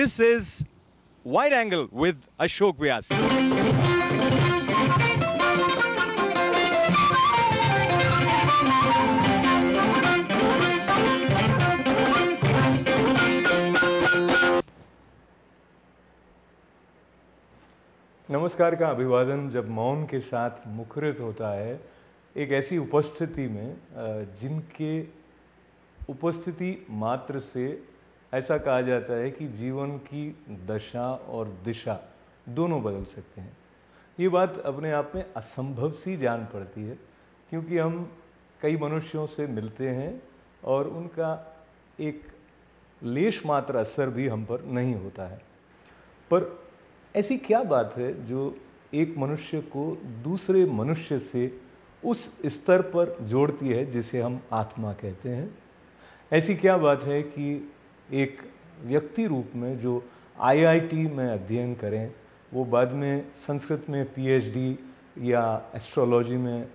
This is Wide Angle with Ashok Vyas. नमस्कार का अभिवादन जब मौन के साथ मुखरित होता है एक ऐसी उपस्थिति में जिनके उपस्थिति मात्र से ऐसा कहा जाता है कि जीवन की दशा और दिशा दोनों बदल सकते हैं। ये बात अपने आप में असंभव सी जान पड़ती है क्योंकि हम कई मनुष्यों से मिलते हैं और उनका एक लेश मात्र असर भी हम पर नहीं होता है। पर ऐसी क्या बात है जो एक मनुष्य को दूसरे मनुष्य से उस स्तर पर जोड़ती है जिसे हम आत्मा कहते हैं? ऐसी क्या बात है कि एक व्यक्ति रूप में जो आईआईटी में अध्ययन करें, वो बाद में संस्कृत में पीएचडी या एस्ट्रोलॉजी में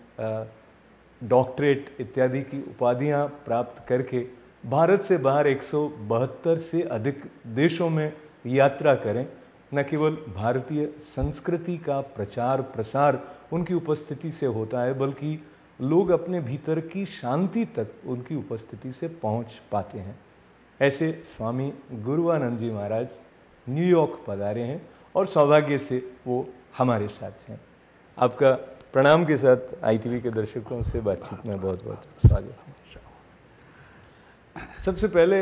डॉक्टरेट इत्यादि की उपाधियां प्राप्त करके भारत से बाहर 172 से अधिक देशों में यात्रा करें, न केवल भारतीय संस्कृति का प्रचार प्रसार उनकी उपस्थिति से होता है बल्कि लोग अपने भीतर की शांति तक उनकी उपस्थिति से पहुंच पाते हैं। ऐसे स्वामी गुरुवानंद जी महाराज न्यूयॉर्क पधारे हैं और सौभाग्य से वो हमारे साथ हैं। आपका प्रणाम के साथ आईटीवी के दर्शकों से बातचीत में बहुत बहुत स्वागत है। सबसे पहले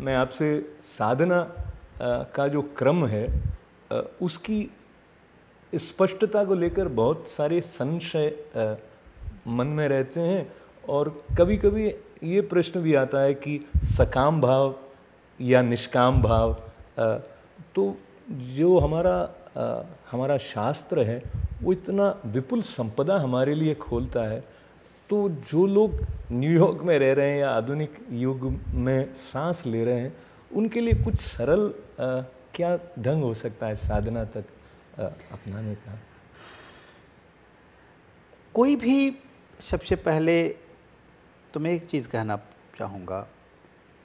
मैं आपसे साधना का जो क्रम है उसकी स्पष्टता को लेकर बहुत सारे संशय मन में रहते हैं और कभी कभी ये प्रश्न भी आता है कि सकाम भाव या निष्काम भाव। तो जो हमारा शास्त्र है वो इतना विपुल संपदा हमारे लिए खोलता है, तो जो लोग न्यूयॉर्क में रह रहे हैं या आधुनिक युग में सांस ले रहे हैं उनके लिए कुछ सरल क्या ढंग हो सकता है साधना तक अपनाने का? कोई भी, सबसे पहले तो मैं एक चीज़ कहना चाहूँगा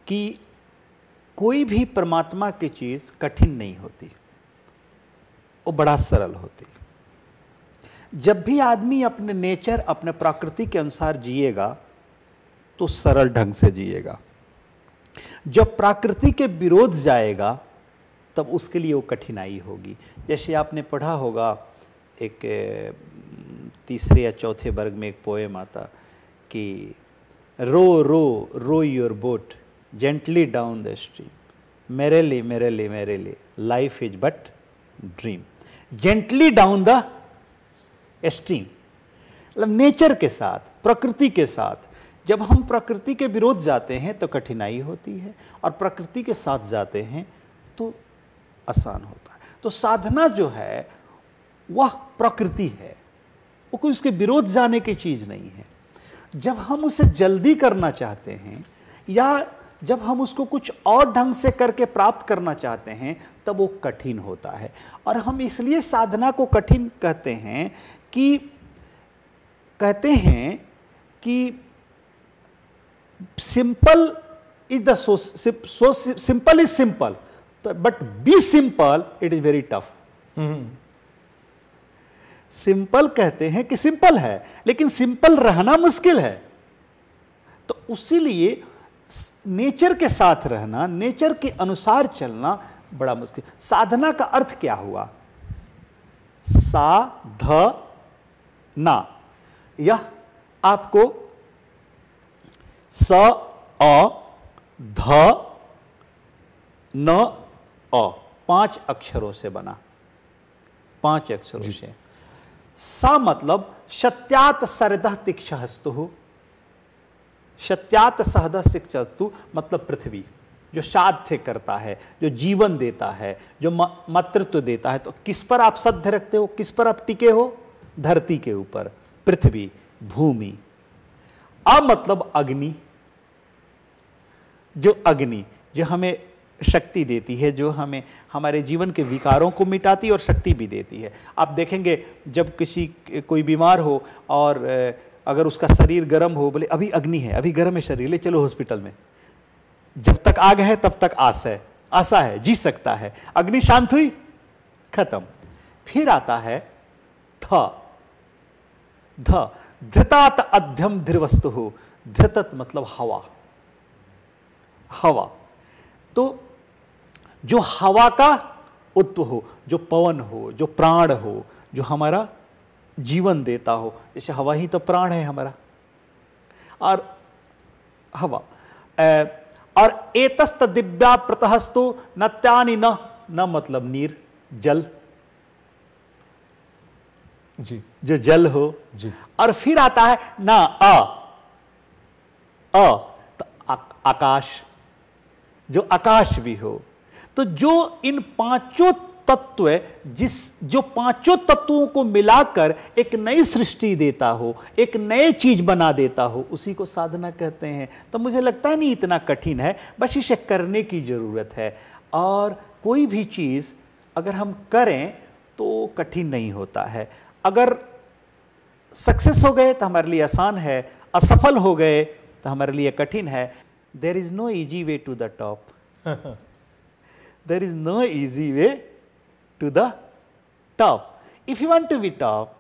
कि कोई भी परमात्मा की चीज़ कठिन नहीं होती, वो बड़ा सरल होती। जब भी आदमी अपने नेचर, अपने प्रकृति के अनुसार जिएगा तो सरल ढंग से जिएगा। जब प्रकृति के विरोध जाएगा तब उसके लिए वो कठिनाई होगी। जैसे आपने पढ़ा होगा एक तीसरे या चौथे वर्ग में एक पोएम आता कि row row row your boat gently down the stream, मेरे लिए life is but dream. Gently down the stream मतलब नेचर के साथ, प्रकृति के साथ। जब हम प्रकृति के विरोध जाते हैं तो कठिनाई होती है और प्रकृति के साथ जाते हैं तो आसान होता है। तो साधना जो है वह प्रकृति है, वो कोई उसके विरोध जाने की चीज़ नहीं है। जब हम उसे जल्दी करना चाहते हैं या जब हम उसको कुछ और ढंग से करके प्राप्त करना चाहते हैं तब वो कठिन होता है। और हम इसलिए साधना को कठिन कहते हैं कि simple is the simple is simple but be simple it is very tough. Simple कहते हैं कि सिंपल है लेकिन सिंपल रहना मुश्किल है। तो उसीलिए नेचर के साथ रहना, नेचर के अनुसार चलना बड़ा मुश्किल। साधना का अर्थ क्या हुआ? ना, यह आपको स अ ध न अ 5 अक्षरों से बना, 5 अक्षरों से। सा मतलब सत्यात सरदह तिक्षहस्तु, सत्यात सहदह शिक्षस्तु मतलब पृथ्वी, जो साध्य करता है, जो जीवन देता है, जो मातृत्व देता है। तो किस पर आप सध्य रखते हो, किस पर आप टिके हो? धरती के ऊपर, पृथ्वी, भूमि। अ मतलब अग्नि, जो हमें शक्ति देती है, जो हमें हमारे जीवन के विकारों को मिटाती है और शक्ति भी देती है। आप देखेंगे जब कोई बीमार हो और अगर उसका शरीर गर्म हो, बोले अभी अग्नि है, अभी गर्म है शरीर, ले चलो हॉस्पिटल में। जब तक आग है तब तक आस है, आशा है, जी सकता है। अग्नि शांत हुई, खत्म। फिर आता है ध। ध धृतात अध्यम धृवस्तु हो। धृतत मतलब हवा। हवा तो जो हवा का उत्व हो, जो पवन हो, जो प्राण हो, जो हमारा जीवन देता हो, जैसे हवा ही तो प्राण है हमारा। और हवा और एतस्त दिव्या प्रतहस्तु नत्यानि न मतलब नीर, जल, जी जो जल हो जी। और फिर आता है ना तो आकाश, जो आकाश भी हो। तो जो इन पांचों तत्व जो पांचों तत्वों को मिलाकर एक नई सृष्टि देता हो, एक नए चीज बना देता हो, उसी को साधना कहते हैं। तो मुझे लगता नहीं इतना कठिन है, बस इसे करने की जरूरत है। और कोई भी चीज अगर हम करें तो कठिन नहीं होता है। अगर सक्सेस हो गए तो हमारे लिए आसान है, असफल हो गए तो हमारे लिए कठिन है। There is no easy way to the top. There is no easy way to the top. If you want to be top,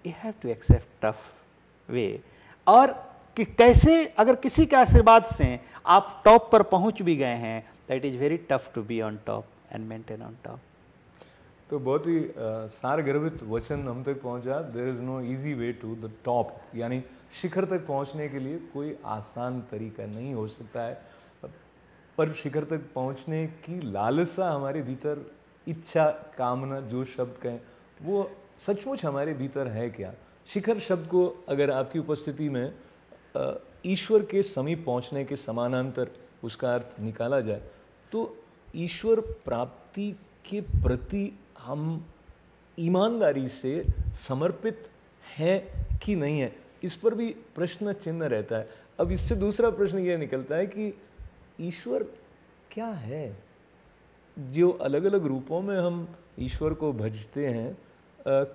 you have to accept tough way. और कि कैसे अगर किसी के आशीर्वाद से आप टॉप पर पहुंच भी गए हैं, that is very tough to be on top and maintain on top. तो बहुत ही सारगर्भित वचन हम तक पहुंचा। There is no easy way to the top, यानी शिखर तक पहुंचने के लिए कोई आसान तरीका नहीं हो सकता है, पर शिखर तक पहुंचने की लालसा हमारे भीतर, इच्छा, कामना, जो शब्द कहें, वो सचमुच हमारे भीतर है क्या? शिखर शब्द को अगर आपकी उपस्थिति में ईश्वर के समीप पहुंचने के समानांतर उसका अर्थ निकाला जाए तो ईश्वर प्राप्ति के प्रति हम ईमानदारी से समर्पित हैं कि नहीं है, इस पर भी प्रश्न चिन्ह रहता है। अब इससे दूसरा प्रश्न यह निकलता है कि ईश्वर क्या है? जो अलग अलग रूपों में हम ईश्वर को भजते हैं,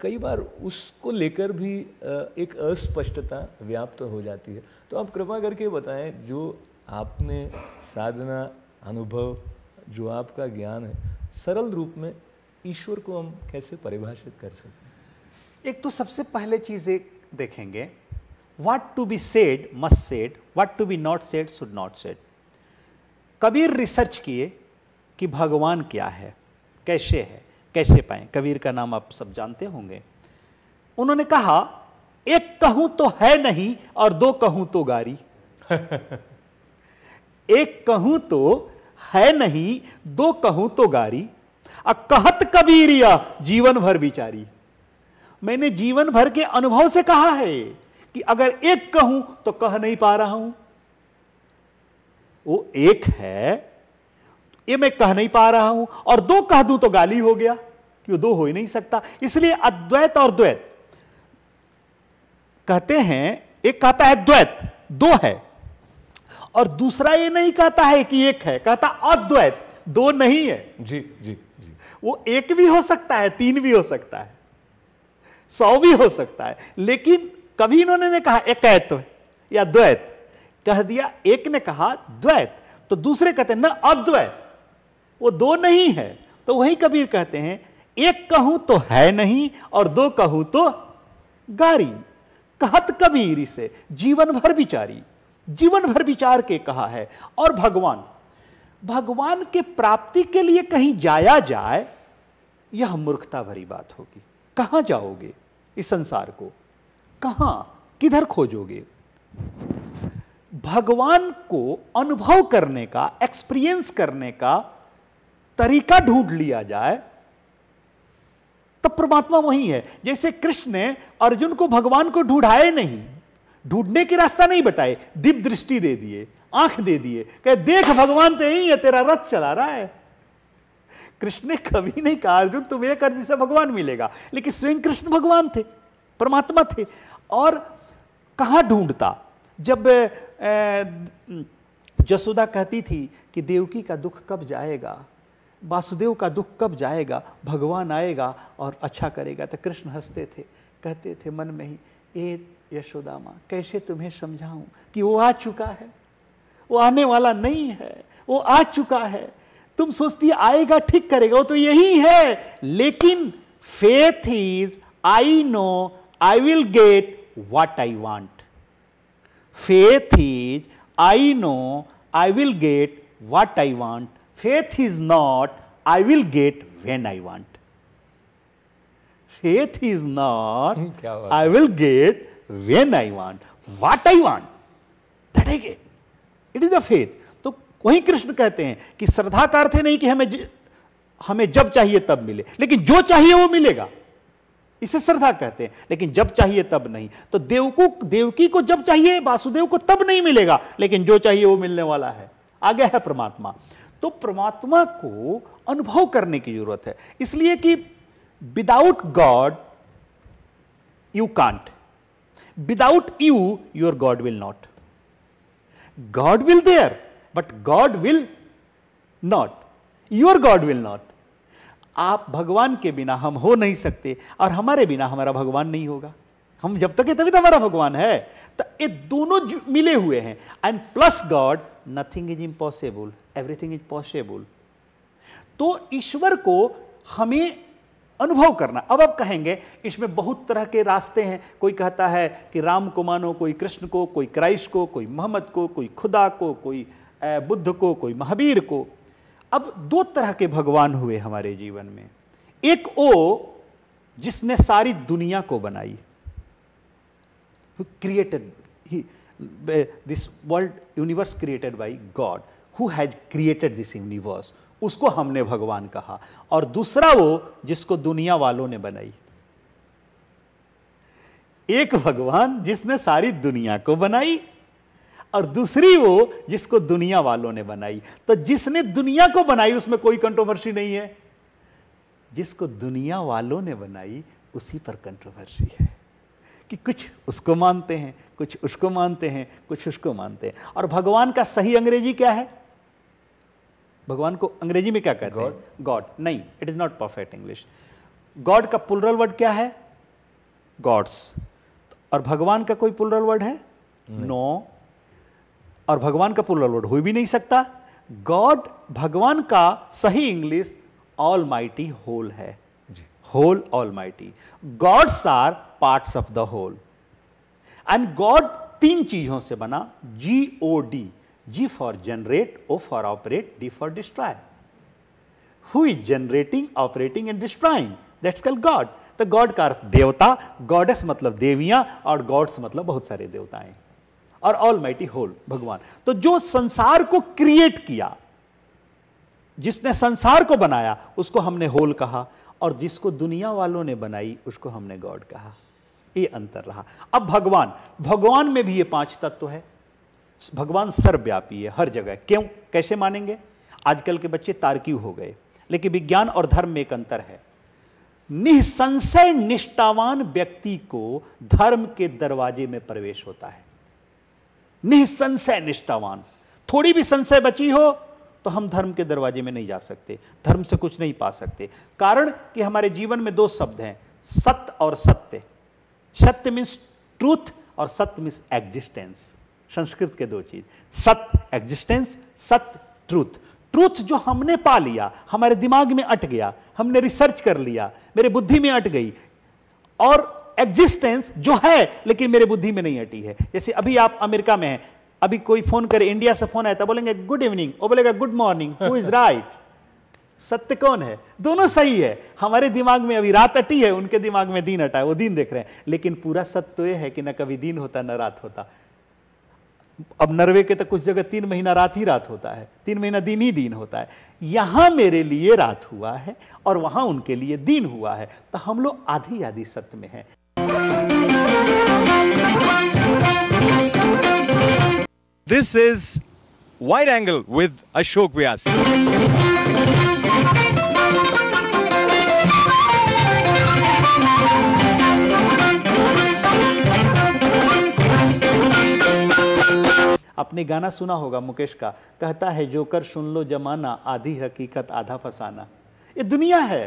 कई बार उसको लेकर भी एक अस्पष्टता व्याप्त हो जाती है। तो आप कृपा करके बताएं, जो आपने साधना अनुभव, जो आपका ज्ञान है, सरल रूप में ईश्वर को हम कैसे परिभाषित कर सकते हैं? एक तो सबसे पहले चीज एक देखेंगे, what to be said must said, what to be not said should not said. Kabir research किए कि भगवान क्या है, कैसे है, कैसे पाएं। कबीर का नाम आप सब जानते होंगे। उन्होंने कहा, एक कहूं तो है नहीं और दो कहूं तो गारी। एक कहूं तो है नहीं, दो कहूं तो गारी, कहत कबीरिया जीवन भर बिचारी। मैंने जीवन भर के अनुभव से कहा है कि अगर एक कहूं तो कह नहीं पा रहा हूं। वो एक है, ये मैं कह नहीं पा रहा हूं, और दो कह दूं तो गाली हो गया कि वो दो हो ही नहीं सकता। इसलिए अद्वैत और द्वैत कहते हैं। एक कहता है द्वैत, दो है, और दूसरा ये नहीं कहता है कि एक है, कहता अद्वैत, दो नहीं है। जी जी जी। वो एक भी हो सकता है, तीन भी हो सकता है, 100 भी हो सकता है, लेकिन कभी इन्होंने ने कहा एकत्व या द्वैत, कह दिया। एक ने कहा द्वैत तो दूसरे कहते हैं न अद्वैत, वो दो नहीं है। तो वही कबीर कहते हैं, एक कहूं तो है नहीं और दो कहूं तो गारी। कहत कबीर इसे जीवन भर विचारी, जीवन भर विचार के कहा है। और भगवान के प्राप्ति के लिए कहीं जाया जाए, यह मूर्खता भरी बात होगी। कहां जाओगे इस संसार को, कहां किधर खोजोगे? भगवान को अनुभव करने का, एक्सपीरियंस करने का तरीका ढूंढ लिया जाए तब परमात्मा वही है। जैसे कृष्ण ने अर्जुन को भगवान को ढूंढाए नहीं, ढूंढने की रास्ता नहीं बताए, दिव्य दृष्टि दे दिए, आंख दे दिए, कहे देख भगवान तो यही है, तेरा रथ चला रहा है। कृष्ण ने कभी नहीं कहा अर्जुन तुम ये कर जिससे भगवान मिलेगा, लेकिन स्वयं कृष्ण भगवान थे, परमात्मा थे। और कहां ढूंढता? जब जसोदा कहती थी कि देवकी का दुख कब जाएगा, वासुदेव का दुख कब जाएगा, भगवान आएगा और अच्छा करेगा, तो कृष्ण हंसते थे, कहते थे मन में ही, ए यशोदा माँ कैसे तुम्हें समझाऊं कि वो आ चुका है, वो आने वाला नहीं है, वो आ चुका है। तुम सोचती है आएगा ठीक करेगा, वो तो यही है। लेकिन faith is I know I will get what I want. Faith is I know I will get what I want. Faith is not I will get when I want. Faith is not क्या बात I will get when I want, what I want, that I get. It is the faith. तो वही कृष्ण कहते हैं कि श्रद्धा का अर्थ है नहीं कि हमें जब चाहिए तब मिले, लेकिन जो चाहिए वो मिलेगा, इसे श्रद्धा कहते हैं। लेकिन जब चाहिए तब नहीं। तो देवकी को जब चाहिए, वासुदेव को तब नहीं मिलेगा, लेकिन जो चाहिए वो मिलने वाला है। आगे है परमात्मा। तो परमात्मा को अनुभव करने की जरूरत है, इसलिए कि without God you can't, without you your God will not. God will there but God will not, your God will not. आप भगवान के बिना हम हो नहीं सकते और हमारे बिना हमारा भगवान नहीं होगा। हम जब तक है तभी तो हमारा भगवान है। तो ये दोनों मिले हुए हैं। And plus God nothing is impossible, everything is possible. तो ईश्वर को हमें अनुभव करना। अब आप कहेंगे इसमें बहुत तरह के रास्ते हैं। कोई कहता है कि राम को मानो, कोई कृष्ण को, कोई क्राइस्ट को, कोई मोहम्मद को, कोई खुदा को, कोई बुद्ध को, कोई महावीर को। अब दो तरह के भगवान हुए हमारे जीवन में। एक वो जिसने सारी दुनिया को बनाई, created this world, universe created by God, who has created this universe, उसको हमने भगवान कहा। और दूसरा वो जिसको दुनिया वालों ने बनाई। एक भगवान जिसने सारी दुनिया को बनाई और दूसरी वो जिसको दुनिया वालों ने बनाई। तो जिसने दुनिया को बनाई उसमें कोई कंट्रोवर्सी नहीं है, जिसको दुनिया वालों ने बनाई उसी पर कंट्रोवर्सी है कि कुछ उसको मानते हैं, कुछ उसको मानते हैं, कुछ उसको मानते हैं। और भगवान का सही अंग्रेजी क्या है? भगवान को अंग्रेजी में क्या कहते हैं? गॉड। नहीं, it is not perfect English. God का प्लुरल वर्ड क्या है? गॉड्स। और भगवान का कोई प्लुरल वर्ड है? नो। और भगवान का प्लुरल वर्ड हो भी नहीं सकता। गॉड, भगवान का सही इंग्लिश ऑल माइटी होल है। Whole almighty. Gods are parts of the whole. And God तीन चीजों से बना, GOD। G for generate, O for operate, D for destroy. Who is generating, operating and destroying? That's called God. तो God का अर्थ देवता, goddess मतलब देवियां, और गॉड्स मतलब बहुत सारे देवताएं, और ऑलमाइटी होल भगवान। तो जो संसार को क्रिएट किया, जिसने संसार को बनाया, उसको हमने होल कहा, और जिसको दुनिया वालों ने बनाई उसको हमने गॉड कहा। ये अंतर रहा। अब भगवान में भी ये पांच तत्व है। भगवान सर्वव्यापी है, हर जगह। क्यों? कैसे मानेंगे? आजकल के बच्चे तार्किक हो गए, लेकिन विज्ञान और धर्म में एक अंतर है। निसंशय निष्ठावान व्यक्ति को धर्म के दरवाजे में प्रवेश होता है। निसंशय निष्ठावान, थोड़ी भी संशय बची हो तो हम धर्म के दरवाजे में नहीं जा सकते, धर्म से कुछ नहीं पा सकते। कारण कि हमारे जीवन में दो शब्द हैं, सत्य और सत्य। सत्य मीन्स ट्रूथ और सत्य मीन्स एग्जिस्टेंस। संस्कृत के दो चीज, सत्य एग्जिस्टेंस, सत्य ट्रूथ। ट्रूथ जो हमने पा लिया, हमारे दिमाग में अट गया, हमने रिसर्च कर लिया, मेरे बुद्धि में अट गई। और एग्जिस्टेंस जो है लेकिन मेरे बुद्धि में नहीं अटी है। जैसे अभी आप अमेरिका में हैं, अभी कोई फोन करे, इंडिया से फोन आया था, बोलेंगे गुड इवनिंग, वो बोलेगा good morning. Who is right? सत्य कौन है? दोनों सही है। हमारे दिमाग में अभी रात अटी है, उनके दिमाग में दिन अटा है, वो दिन देख रहे हैं। लेकिन पूरा सत्य तो यह है कि न कभी दिन होता न रात होता। अब नॉर्वे के तो कुछ जगह 3 महीना रात ही रात होता है, 3 महीना दिन ही दिन होता है। यहां मेरे लिए रात हुआ है और वहां उनके लिए दिन हुआ है। तो हम लोग आधी आधी सत्य में हैं। This is Wide Angle with Ashok Vyas. आपने गाना सुना होगा मुकेश का, कहता है जोकर सुन लो जमाना, आधी हकीकत आधा फसाना। ये दुनिया है,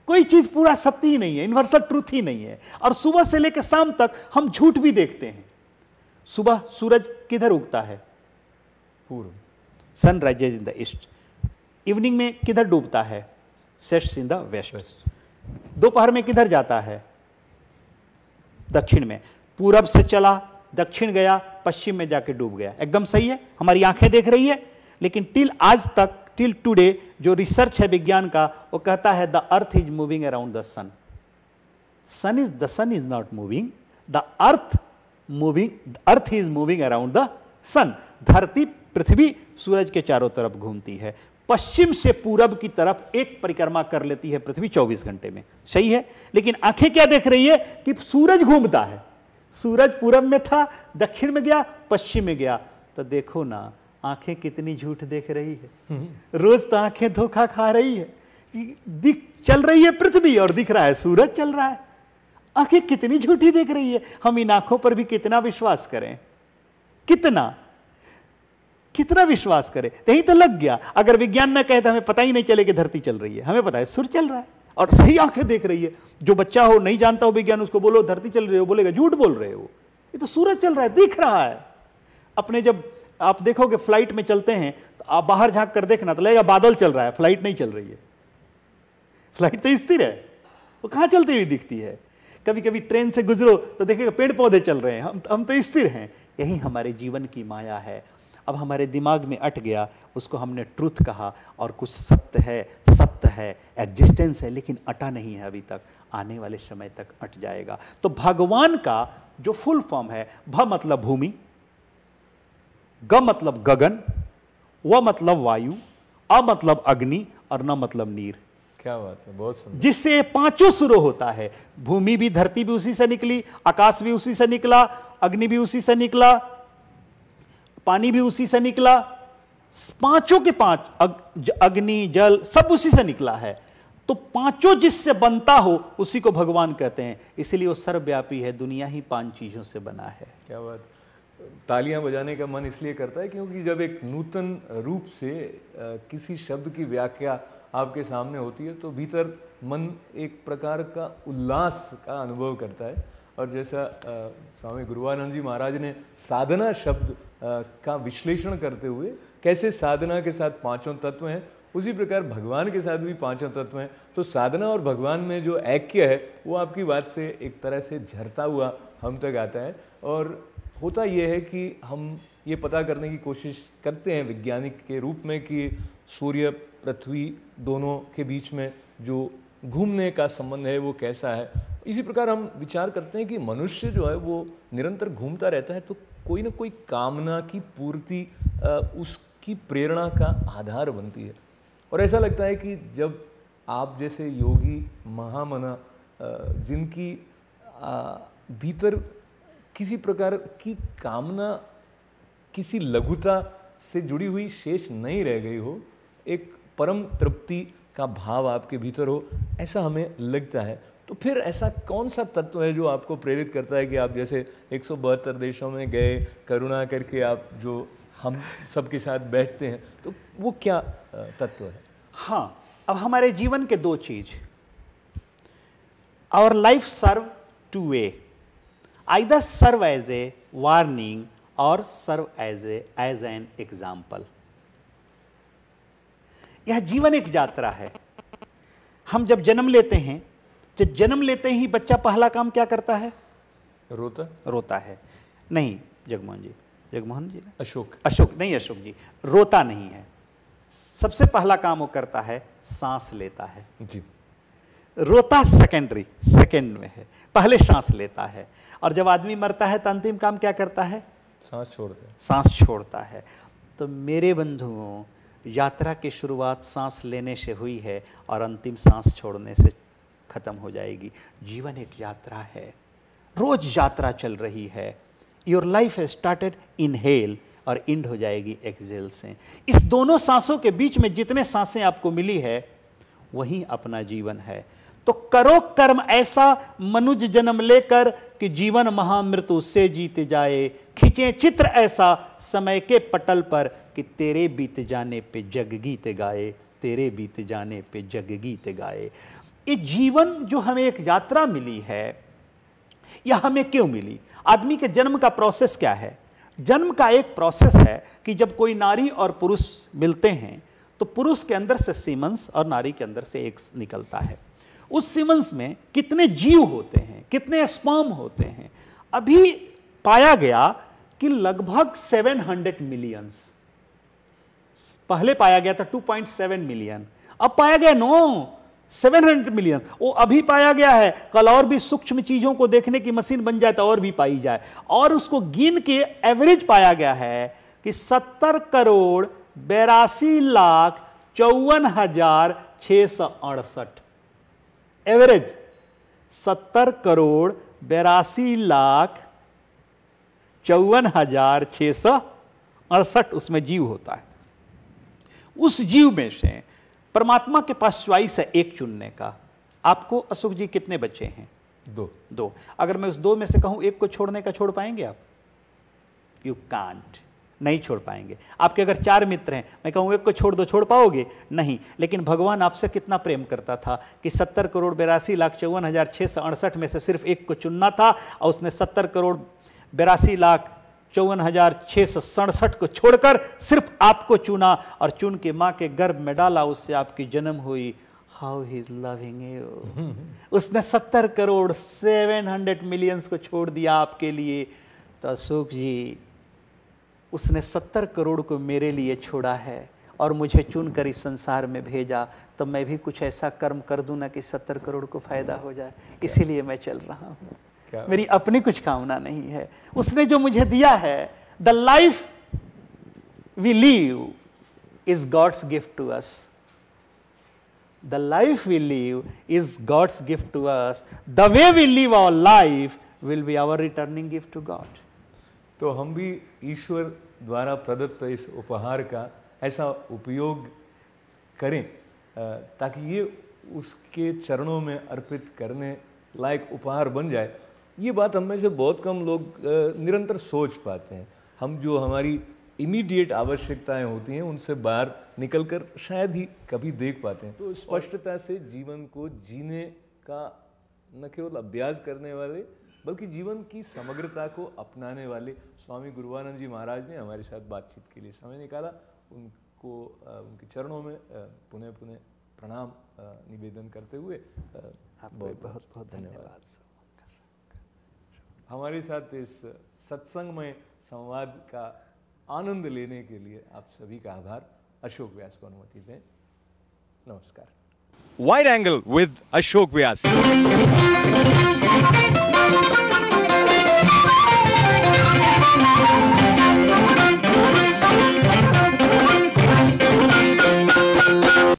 कोई चीज पूरा सत्य ही नहीं है, यूनिवर्सल ट्रूथ ही नहीं है। और सुबह से लेकर शाम तक हम झूठ भी देखते हैं। सुबह सूरज किधर उगता है? पूर्व। Sun rises in the east. Evening में किधर डूबता है? Sets in the west. दोपहर में किधर जाता है? दक्षिण में। पूरब से चला, दक्षिण गया, पश्चिम में जाके डूब गया। एकदम सही है, हमारी आंखें देख रही है। लेकिन टिल आज तक, टिल टुडे जो रिसर्च है विज्ञान का, वो कहता है the earth is moving around the sun. Sun is not moving, the earth is moving around the sun. धरती, पृथ्वी सूरज के चारों तरफ घूमती है। पश्चिम से पूरब की तरफ एक परिक्रमा कर लेती है पृथ्वी 24 घंटे में। सही है, लेकिन आंखें क्या देख रही है कि सूरज घूमता है। सूरज पूरब में था, दक्षिण में गया, पश्चिम में गया। तो देखो ना, आंखें कितनी झूठ देख रही है। रोज तो आंखें धोखा खा रही है। चल रही है पृथ्वी और दिख रहा है सूरज चल रहा है। आंखें कितनी झूठी देख रही है। हम इन आंखों पर भी कितना विश्वास करें? कितना विश्वास करें? यही तो लग गया। अगर विज्ञान न कहे तो हमें पता ही नहीं चले कि धरती चल रही है। हमें पता है सूरज चल रहा है और सही आंखें देख रही है। जो बच्चा हो, नहीं जानता हो विज्ञान, उसको बोलो धरती चल रही हो, बोलेगा झूठ बोल रहे हो, ये तो सूरज चल रहा है, दिख रहा है। अपने जब आप देखोगे फ्लाइट में चलते हैं तो आप बाहर झांक कर देखना तो लगेगा बादल चल रहा है, फ्लाइट नहीं चल रही है। फ्लाइट तो स्थिर है, वो कहां चलती हुई दिखती है। कभी कभी ट्रेन से गुजरो तो देखेगा पेड़ पौधे चल रहे हैं, हम तो स्थिर हैं। यही हमारे जीवन की माया है। अब हमारे दिमाग में अट गया, उसको हमने ट्रूथ कहा, और कुछ सत्य है, एग्जिस्टेंस है, लेकिन अटा नहीं है अभी तक। आने वाले समय तक अट जाएगा। तो भगवान का जो फुल फॉर्म है, भ मतलब भूमि, ग मतलब गगन, व मतलब वायु, अ मतलब अग्नि, और न मतलब नीर। क्या बात है, बहुत सुंदर। जिससे पांचों शुरू होता है। भूमि भी, धरती भी उसी से निकली, आकाश भी उसी से निकला, अग्नि भी उसी से निकला, पानी भी उसी से निकला। पांचों के पांच, अग्नि, जल, सब उसी से निकला है। तो पांचों जिससे बनता हो उसी को भगवान कहते हैं। इसलिए वो सर्वव्यापी है। दुनिया ही 5 चीजों से बना है। क्या बात। तालियां बजाने का मन इसलिए करता है क्योंकि जब एक नूतन रूप से किसी शब्द की व्याख्या आपके सामने होती है तो भीतर मन एक प्रकार का उल्लास का अनुभव करता है। और जैसा स्वामी गुरुवानंद जी महाराज ने साधना शब्द का विश्लेषण करते हुए कैसे साधना के साथ 5 तत्व हैं, उसी प्रकार भगवान के साथ भी 5 तत्व हैं। तो साधना और भगवान में जो ऐक्य है वो आपकी बात से एक तरह से झरता हुआ हम तक आता है। और होता यह है कि हम ये पता करने की कोशिश करते हैं वैज्ञानिक के रूप में कि सूर्य, पृथ्वी दोनों के बीच में जो घूमने का संबंध है वो कैसा है। इसी प्रकार हम विचार करते हैं कि मनुष्य जो है वो निरंतर घूमता रहता है, तो कोई ना कोई कामना की पूर्ति उसकी प्रेरणा का आधार बनती है। और ऐसा लगता है कि जब आप जैसे योगी महामना जिनकी भीतर किसी प्रकार की कामना, किसी लघुता से जुड़ी हुई शेष नहीं रह गई हो, एक परम तृप्ति का भाव आपके भीतर हो, ऐसा हमें लगता है। तो फिर ऐसा कौन सा तत्व है जो आपको प्रेरित करता है कि आप जैसे 172 देशों में गए, करुणा करके आप जो हम सबके साथ बैठते हैं, तो वो क्या तत्व है? हाँ, अब हमारे जीवन के 2 चीज, our life serve 2 way, either serve as a warning और सर्व एज एन एग्जाम्पल। यह जीवन एक यात्रा है। हम जब जन्म लेते हैं, जब जन्म लेते ही बच्चा पहला काम क्या करता है? रोता है। नहीं जगमोहन जी, अशोक नहीं, रोता नहीं है। सबसे पहला काम वो करता है सांस लेता है जी। रोता सेकेंड में है, पहले सांस लेता है। और जब आदमी मरता है तो अंतिम काम क्या करता है? सांस छोड़ता है। तो मेरे बंधुओं, यात्रा की शुरुआत सांस लेने से हुई है और अंतिम सांस छोड़ने से खत्म हो जाएगी। जीवन एक यात्रा है, रोज यात्रा चल रही है। Your life has started inhale और एंड हो जाएगी एक्सहेल से। इस दोनों सांसों के बीच में जितने सांसें आपको मिली है वही अपना जीवन है। तो करो कर्म ऐसा मनुज जन्म लेकर कि जीवन महामृत्यु से जीते जाए। खींचे चित्र ऐसा समय के पटल पर कि तेरे बीत जाने पे जग गीत गाए, तेरे बीत जाने पे जग गीत गाए। ये जीवन जो हमें एक यात्रा मिली है, यह हमें क्यों मिली? आदमी के जन्म का प्रोसेस क्या है? जन्म का एक प्रोसेस है कि जब कोई नारी और पुरुष मिलते हैं तो पुरुष के अंदर से सीमेंस और नारी के अंदर से एग्स निकलता है। उस सीमेंस में कितने जीव होते हैं, कितने स्पर्म होते हैं, अभी पाया गया कि लगभग 700 मिलियंस। पहले पाया गया था 2.7 मिलियन, अब पाया गया 700 मिलियन। वो अभी पाया गया है, कल और भी सूक्ष्म चीजों को देखने की मशीन बन जाए तो और भी पाई जाए। और उसको गिन के एवरेज पाया गया है कि 70,82,54,668 एवरेज। 70,82,54,668 उसमें जीव होता है। उस जीव में से परमात्मा के पास चॉइस है एक चुनने का। आपको अशोक जी कितने बच्चे हैं? दो। अगर मैं उस दो में से कहूं एक को छोड़ने का, छोड़ पाएंगे आप? यू कांट, नहीं छोड़ पाएंगे। आपके अगर 4 मित्र हैं, मैं कहूं एक को छोड़ दो, छोड़ पाओगे? नहीं। लेकिन भगवान आपसे कितना प्रेम करता था कि 70,82,54,668 में से सिर्फ एक को चुनना था, और उसने 70,82,54,667 को छोड़कर सिर्फ आपको चुना और चुन के मां के गर्भ में डाला, उससे आपकी जन्म हुई। How he is loving you. उसने 70,700 मिलियंस को छोड़ दिया आपके लिए। तो अशोक जी, उसने 70 करोड़ को मेरे लिए छोड़ा है और मुझे चुनकर इस संसार में भेजा, तो मैं भी कुछ ऐसा कर्म कर दूं ना कि 70 करोड़ को फायदा हो जाए। इसीलिए मैं चल रहा हूं। मेरी अपनी कुछ कामना नहीं है। उसने जो मुझे दिया है, the life we live is God's gift to us. The life we live is God's gift to us. The way we live our life will be our returning gift to God. तो हम भी ईश्वर द्वारा प्रदत्त इस उपहार का ऐसा उपयोग करें ताकि ये उसके चरणों में अर्पित करने लायक उपहार बन जाए। ये बात हम में से बहुत कम लोग निरंतर सोच पाते हैं। हम जो हमारी इमीडिएट आवश्यकताएं होती हैं उनसे बाहर निकलकर शायद ही कभी देख पाते हैं। तो स्पष्टता से जीवन को जीने का न केवल अभ्यास करने वाले बल्कि जीवन की समग्रता को अपनाने वाले स्वामी गुरुवानंद जी महाराज ने हमारे साथ बातचीत के लिए समय निकाला। उनको उनके चरणों में पुनः पुनः प्रणाम निवेदन करते हुए बहुत बहुत धन्यवाद। हमारे साथ इस सत्संगमय संवाद का आनंद लेने के लिए आप सभी का आभार। अशोक व्यास को अनुमति दें। नमस्कार। Wide Angle with Ashok Vyas.